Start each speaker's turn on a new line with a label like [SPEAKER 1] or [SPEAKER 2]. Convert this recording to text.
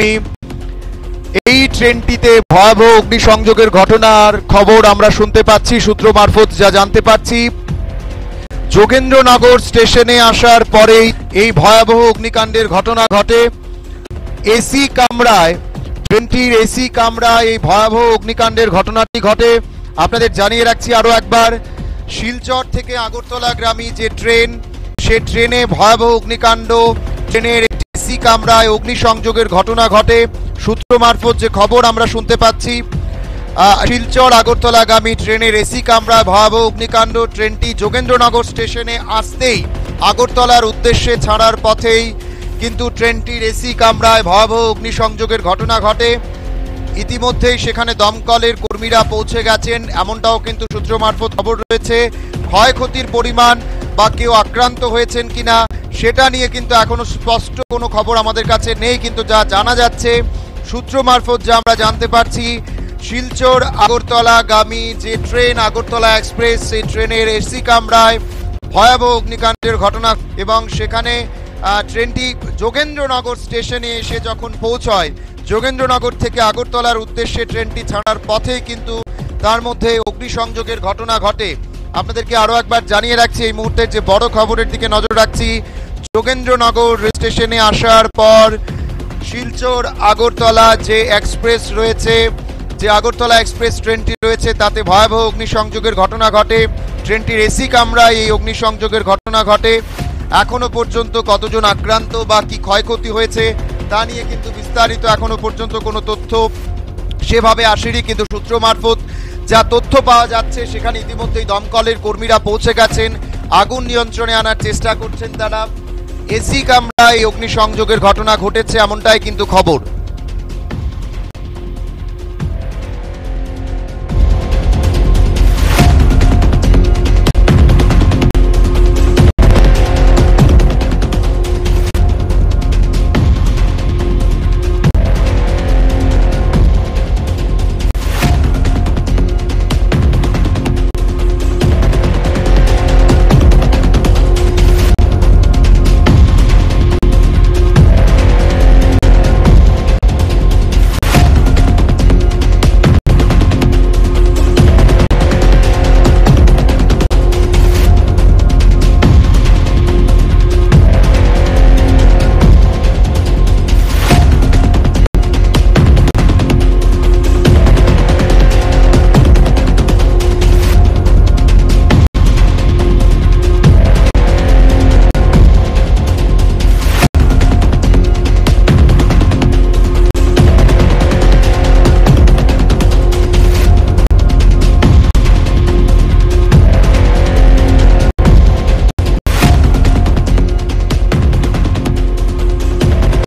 [SPEAKER 1] আমি এই ট্রেনটিতে ভয়াবহ অগ্নিসংযোগের ঘটনার খবর আমরা শুনতে পাচ্ছি। সূত্র মারফত যা জানতে পারছি, যোগেন্দ্রনগর স্টেশনে আসার পরেই এই ভয়াবহ অগ্নিকাণ্ডের ঘটনা ঘটে। এসি কামরায়, ট্রেনটির এসি কামরায় এই ভয়াবহ অগ্নিকাণ্ডের ঘটনাটি ঘটে। আপনাদের জানিয়ে রাখছি আরো একবার, শিলচর থেকে আগরতলাগামী যে ট্রেন, সে ট্রেনে ভয়াবহ অগ্নিকাণ্ড। ট্রেনের এসি কামরায় অগ্নিসংযোগের ঘটনা ঘটে। সূত্র মারফত যে খবর আমরা শুনতে পাচ্ছি, শিলচর আগরতলাগামী ট্রেনের এসি কামরায় ভয়াবহ অগ্নিকাণ্ড। ট্রেনটি যোগেন্দ্রনগর স্টেশনে আসতেই আগরতলার উদ্দেশ্যে ছাড়ার পথেই কিন্তু ট্রেনটির এসি কামরায় ভয়াবহ অগ্নিসংযোগের ঘটনা ঘটে। ইতিমধ্যেই সেখানে দমকলের কর্মীরা পৌঁছে গেছেন, এমনটাও কিন্তু সূত্র মারফত খবর রয়েছে। ক্ষয়ক্ষতির পরিমাণ বা কেউ আক্রান্ত হয়েছেন কিনা সেটা নিয়ে কিন্তু এখনো স্পষ্ট কোনো খবর আমাদের কাছে নেই, কিন্তু যা জানা যাচ্ছে সূত্র মারফত যা আমরা জানতে পারছি, শিলচর আগরতলাগামী যে ট্রেন আগরতলা এক্সপ্রেস, সেই ট্রেনের এসি কামরায় ভয়াবহ অগ্নিকাণ্ডের ঘটনা এবং সেখানে ট্রেনটি যোগেন্দ্রনগর স্টেশনে এসে যখন পৌঁছয়, যোগেন্দ্রনগর থেকে আগরতলার উদ্দেশ্যে ট্রেনটি ছাড়ার পথেই কিন্তু তার মধ্যে অগ্নিসংযোগের ঘটনা ঘটে। আপনাদেরকে আরো একবার জানিয়ে রাখছি, এই মুহূর্তের যে বড় খবরের দিকে নজর রাখছি, যোগেন্দ্রনগর স্টেশনে আসার পর শিলচর আগরতলা যে এক্সপ্রেস রয়েছে, যে আগরতলা এক্সপ্রেস ট্রেনটি রয়েছে, তাতে ভয়াবহ অগ্নিসংযোগের ঘটনা ঘটে। ট্রেনটির এসি কামরায় এই অগ্নিসংযোগের ঘটনা ঘটে। এখনো পর্যন্ত কতজন আক্রান্ত বা কি ক্ষয়ক্ষতি হয়েছে তা নিয়ে কিন্তু বিস্তারিত এখনো পর্যন্ত কোনো তথ্য সেভাবে আসেনি, কিন্তু সূত্র মারফত যা তথ্য পাওয়া যাচ্ছে সেখানে ইতিমধ্যেই দমকলের কর্মীরা পৌঁছে গেছেন, আগুন নিয়ন্ত্রণে আনার চেষ্টা করছেন তারা। এসি কামরায় এই অগ্নিসংযোগের ঘটনা ঘটেছে এমনটাই কিন্তু খবর।